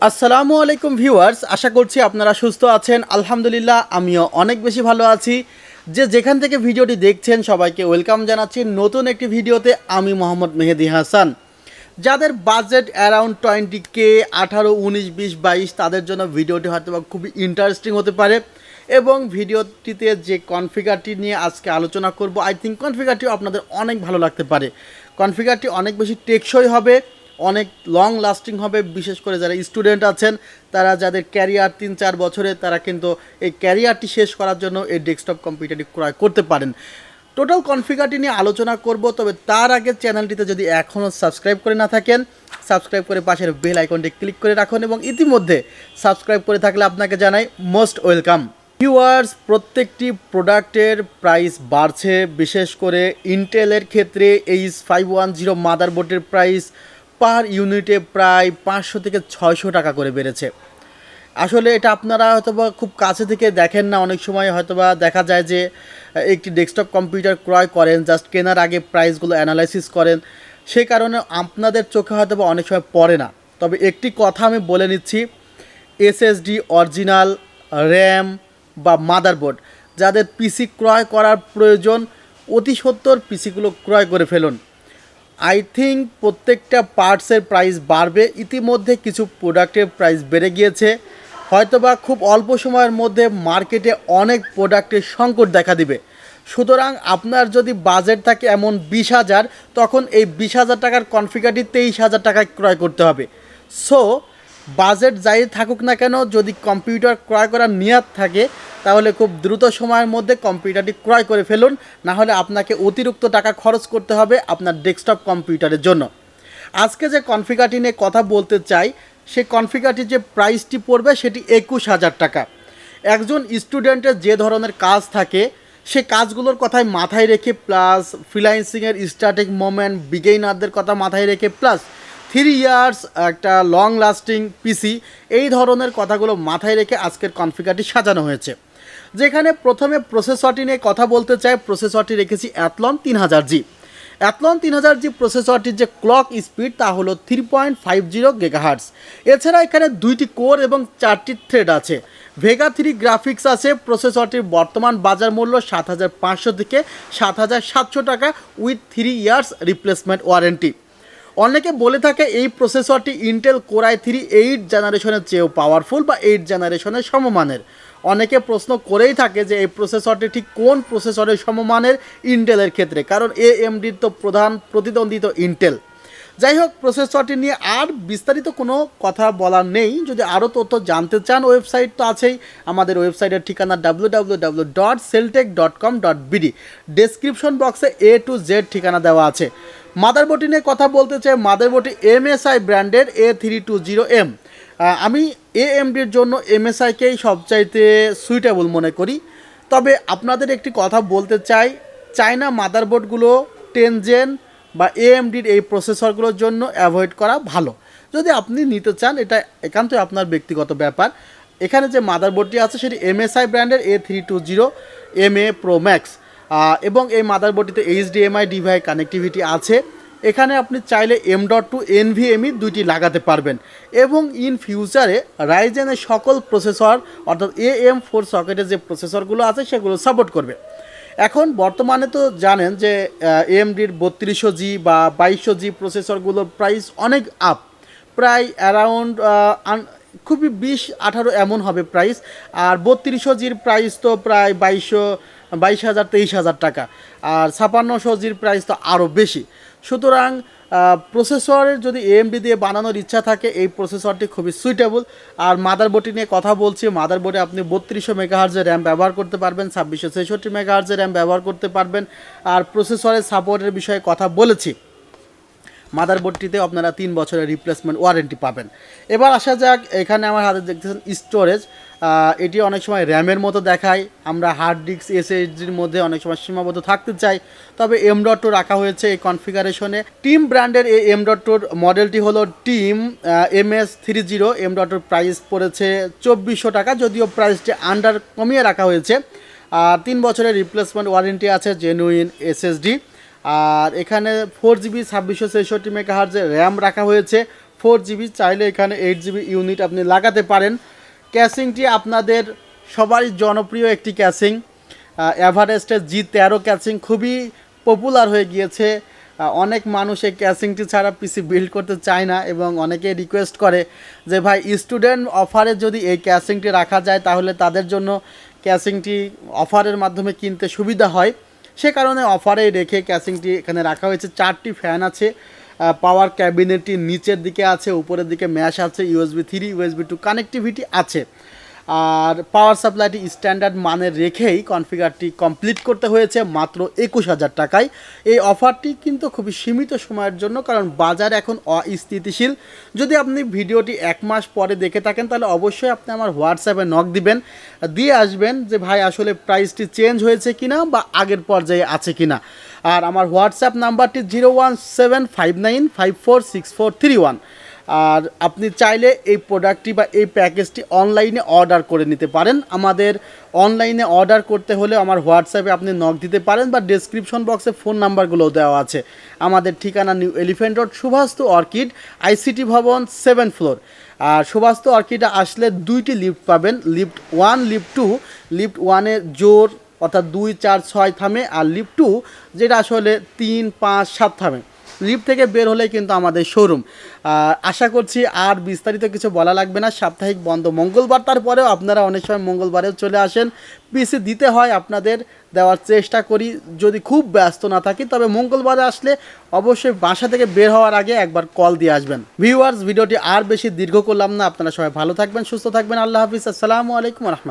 আসসালামু আলাইকুম ভিউয়ার্স, আশা করছি আপনারা সুস্থ আছেন। আলহামদুলিল্লাহ আমিও অনেক বেশি ভালো আছি। যেখান থেকে ভিডিওটি দেখছেন সবাইকে ওয়েলকাম জানাচ্ছি নতুন একটি ভিডিওতে। আমি মোহাম্মদ মেহেদি হাসান। যাদের বাজেট অ্যারাউন্ড 20K 18, 19, 20, 22 তাদের জন্য ভিডিওটি হয়তো খুবই ইন্টারেস্টিং হতে পারে। এবং ভিডিওটিতে যে কনফিগারটি নিয়ে আজকে আলোচনা করব, আই থিঙ্ক কনফিগারটি আপনাদের অনেক ভালো লাগতে পারে। কনফিগারটি অনেক বেশি টেকসই হবে, অনেক লং লাস্টিং হবে। বিশেষ করে যারা স্টুডেন্ট আছেন, তারা যাদের ক্যারিয়ার 3-4 বছরে, তারা কিন্তু এই ক্যারিয়ারটি শেষ করার জন্য এই ডেস্কটপ কম্পিউটারটি ক্রয় করতে পারেন। টোটাল কনফিগারটি নিয়ে আলোচনা করব, তবে তার আগে চ্যানেলটিতে যদি এখনও সাবস্ক্রাইব করে না থাকেন, সাবস্ক্রাইব করে পাশের বেল আইকনটি ক্লিক করে রাখুন এবং ইতিমধ্যে সাবস্ক্রাইব করে থাকলে আপনাকে জানাই মোস্ট ওয়েলকাম। ভিউয়ার্স, প্রত্যেকটি প্রোডাক্টের প্রাইস বাড়ছে। বিশেষ করে ইন্টেলের ক্ষেত্রে H510 মাদারবোর্ডের প্রাইস পার ইউনিটে প্রায় 500 থেকে 600 টাকা করে বেড়েছে। আসলে এটা আপনারা হয়তোবা খুব কাছে থেকে দেখেন না, অনেক সময় হয়তোবা দেখা যায় যে একটি ডেস্কটপ কম্পিউটার ক্রয় করেন, জাস্ট কেনার আগে প্রাইসগুলো অ্যানালাইসিস করেন, সেই কারণে আপনাদের চোখে হয়তোবা অনেক সময় পড়ে না। তবে একটি কথা আমি বলে নিচ্ছি, এসএসডি অরিজিনাল, র্যাম বা মাদারবোর্ড যাদের পিসি ক্রয় করার প্রয়োজন, অতি সত্বর পিসিগুলো ক্রয় করে ফেলুন। আই থিঙ্ক প্রত্যেকটা পার্টসের প্রাইস বাড়বে। ইতিমধ্যে কিছু প্রোডাক্টের প্রাইস বেড়ে গিয়েছে, হয়তোবা খুব অল্প সময়ের মধ্যে মার্কেটে অনেক প্রোডাক্টের সংকট দেখা দিবে। সুতরাং আপনার যদি বাজেট থাকে এমন 20,000, তখন এই 20,000 টাকার কনফিগারটি 23,000 টাকায় ক্রয় করতে হবে। সো বাজেট যাই থাকুক না কেন, যদি কম্পিউটার ক্রয় করার নিয়ত থাকে তাহলে খুব দ্রুত সময়ের মধ্যে কম্পিউটারটি ক্রয় করে ফেলুন, না হলে আপনাকে অতিরিক্ত টাকা খরচ করতে হবে আপনার ডেস্কটপ কম্পিউটারের জন্য। আজকে যে কনফিগারটি নিয়ে কথা বলতে চাই, সেই কনফিগারটির যে প্রাইসটি পড়বে সেটি 21,000 টাকা। একজন স্টুডেন্টের যে ধরনের কাজ থাকে সে কাজগুলোর কথাই মাথায় রেখে, প্লাস ফ্রিল্যান্সিংয়ের স্টার্টিং মোমেন্ট, বিগেইনারদের কথা মাথায় রেখে, প্লাস 3 ইয়ার্স একটা লং লাস্টিং পিসি, এই ধরনের কথাগুলো মাথায় রেখে আজকের কনফিগারটি সাজানো হয়েছে। যেখানে প্রথমে প্রসেসরটি নিয়ে কথা বলতে চাই, প্রসেসরটি রেখেছি Athlon 3000G। Athlon 3000G প্রসেসরটির যে ক্লক স্পিড তা হলো 3.50 GHz। এছাড়া এখানে 2টি কোর এবং 4টি থ্রেড আছে। ভেগা 3 গ্রাফিক্স আছে। প্রসেসরটির বর্তমান বাজার মূল্য 7,500 থেকে 7,700 টাকা উইথ 3 ইয়ার্স রিপ্লেসমেন্ট ওয়ারেন্টি। অনেকে বলে থাকে এই প্রসেসরটি ইন্টেল কোর i3 8 জেনারেশনের চেয়েও পাওয়ারফুল বা 8 জেনারেশনের সমমানের। অনেকে প্রশ্ন করেই থাকে যে এই প্রসেসরটি ঠিক কোন প্রসেসরের সমমানের ইন্টেলের ক্ষেত্রে, কারণ AMDর তো প্রধান প্রতিদ্বন্দ্বী তো ইন্টেল। যাই হোক, প্রসেসরটি নিয়ে আর বিস্তারিত কোনো কথা বলার নেই। যদি আরও তথ্য জানতে চান, ওয়েবসাইট তো আছেই। আমাদের ওয়েবসাইটের ঠিকানা www.celltech.com.bd। ডেসক্রিপশন বক্সে A to Z ঠিকানা দেওয়া আছে। মাদারবোর্ডটি নিয়ে কথা বলতে চাই। মাদারবোর্ডটি MSI ব্র্যান্ডের A320M। আমি AMDর জন্য MSIকেই সবচাইতে সুইটেবল মনে করি। তবে আপনাদের একটি কথা বলতে চাই, চায়না মাদারবোর্ডগুলো 10 জেন বা AMDর এই প্রসেসরগুলোর জন্য অ্যাভয়েড করা ভালো। যদি আপনি নিতে চান, এটা একান্তই আপনার ব্যক্তিগত ব্যাপার। এখানে যে মাদারবোর্ডটি আছে সেটি MSI ব্র্যান্ডের A320MA Pro Max, এবং এই মাদারবোর্ডটিতে HDMI ডিভাই কানেক্টিভিটি আছে। এখানে আপনি চাইলে M.2 NVMe দুইটি লাগাতে পারবেন এবং ইন ফিউচারে রাইজেনের সকল প্রসেসর অর্থাৎ AM4 সকেটের যে প্রসেসরগুলো আছে সেগুলো সাপোর্ট করবে। এখন বর্তমানে তো জানেন যে AMDর 3200G বা 2200G প্রসেসরগুলোর প্রাইস অনেক আপ, প্রায় অ্যারাউন্ড খুবই 20-18 এমন হবে প্রাইস। আর 3200Gর প্রাইস তো প্রায় 22,000-23,000 টাকা, আর 5600Gর প্রাইস তো আরও বেশি। সুতরাং প্রসেসরের যদি AMD দিয়ে বানানোর ইচ্ছা থাকে, এই প্রসেসরটি খুবই সুইটেবল। আর মাদারবোর্ডটি নিয়ে কথা বলছি, মাদারবোর্ডে আপনি 3200 মেগাহার্জের র্যাম ব্যবহার করতে পারবেন, 2666 মেগাহার্জের র্যাম ব্যবহার করতে পারবেন। আর প্রসেসরের সাপোর্টের বিষয়ে কথা বলেছি। মাদারবোর্ডটিতে আপনারা 3 বছরের রিপ্লেসমেন্ট ওয়ারেন্টি পাবেন। এবার আসা যাক, এখানে আমার হাতে দেখতেছেন স্টোরেজ। এটি অনেক সময় র্যামের মতো দেখায়, আমরা হার্ড ডিস্ক SSDর মধ্যে অনেক সময় সীমাবদ্ধ থাকতে চাই, তবে M.2 রাখা হয়েছে এই কনফিগারেশনে। টিম ব্র্যান্ডের এই M.2 মডেলটি হলো টিম MS30। M.2 প্রাইস পড়েছে 2,400 টাকা, যদিও প্রাইসটি আন্ডার কমিয়ে রাখা হয়েছে। আর 3 বছরের রিপ্লেসমেন্ট ওয়ারেন্টি আছে, জেনুইন SSD। আর এখানে 4GB 2666 মেগাহার্জের র্যাম রাখা হয়েছে, 4GB, চাইলে এখানে 8GB ইউনিট আপনি লাগাতে পারেন। ক্যাসিংটি আপনাদের সবারই জনপ্রিয় একটি ক্যাসিং, এভারেস্টের G13 ক্যাসিং খুবই পপুলার হয়ে গিয়েছে। অনেক মানুষ এই ক্যাসিংটি ছাড়া পিসি বিল্ড করতে চায় না এবং অনেকে রিকোয়েস্ট করে যে ভাই স্টুডেন্ট অফারে যদি এই ক্যাসিংটি রাখা যায় তাহলে তাদের জন্য ক্যাসিংটি অফারের মাধ্যমে কিনতে সুবিধা হয়। সে কারণে অফারে রেখে ক্যাসিংটি এখানে রাখা হয়েছে। 4টি ফ্যান আছে, পাওয়ার ক্যাবিনেটটি নিচের দিকে আছে, উপরের দিকে ম্যাশ আছে, USB 3 USB 2 কানেক্টিভিটি আছে। আর পাওয়ার সাপ্লাইটি স্ট্যান্ডার্ড মানের রেখেই কনফিগারটি কমপ্লিট করতে হয়েছে মাত্র 21,000 টাকায়। এই অফারটি কিন্তু খুবই সীমিত সময়ের জন্য, কারণ বাজার এখন অস্থিতিশীল। যদি আপনি ভিডিওটি 1 মাস পরে দেখে থাকেন তাহলে অবশ্যই আপনি আমার হোয়াটসঅ্যাপে নক দিবেন, দিয়ে আসবেন যে ভাই আসলে প্রাইসটি চেঞ্জ হয়েছে কিনা বা আগের পর্যায়ে আছে কিনা। আর আমার হোয়াটসঅ্যাপ নাম্বারটি 01759546431। আর আপনি চাইলে এই প্রোডাক্টটি বা এই প্যাকেজটি অনলাইনে অর্ডার করে নিতে পারেন। আমাদের অনলাইনে অর্ডার করতে হলে আমার হোয়াটসঅ্যাপে আপনি নক দিতে পারেন বা ডেসক্রিপশন বক্সে ফোন নাম্বারগুলোও দেওয়া আছে। আমাদের ঠিকানা New Elephant Road, Suvastu Orchid, ICT ভবন 7th ফ্লোর। আর সুভাস্তু অর্কিডে আসলে 2টি লিফট পাবেন, লিফট 1 লিফট 2। লিফট 1-এ জোর অর্থাৎ 2, 4, 6 থামে, আর লিফট 2 যেটা আসলে 3, 5, 7 থামে। লিফট থেকে বের হলে কিন্তু আমাদের শোরুম। আশা করছি আর বিস্তারিত কিছু বলা লাগবে না। সাপ্তাহিক বন্ধ মঙ্গলবার, তারপরেও আপনারা অনেক সময় মঙ্গলবারেও চলে আসেন। পিসি দিতে হয় আপনাদের, দেওয়ার চেষ্টা করি যদি খুব ব্যস্ত না থাকি। তবে মঙ্গলবারে আসলে অবশ্যই বাসা থেকে বের হওয়ার আগে একবার কল দিয়ে আসবেন। ভিউয়ার্স, ভিডিওটি আর বেশি দীর্ঘ করলাম না। আপনারা সবাই ভালো থাকবেন, সুস্থ থাকবেন। আল্লাহ হাফিজ। আসসালামু আলাইকুম।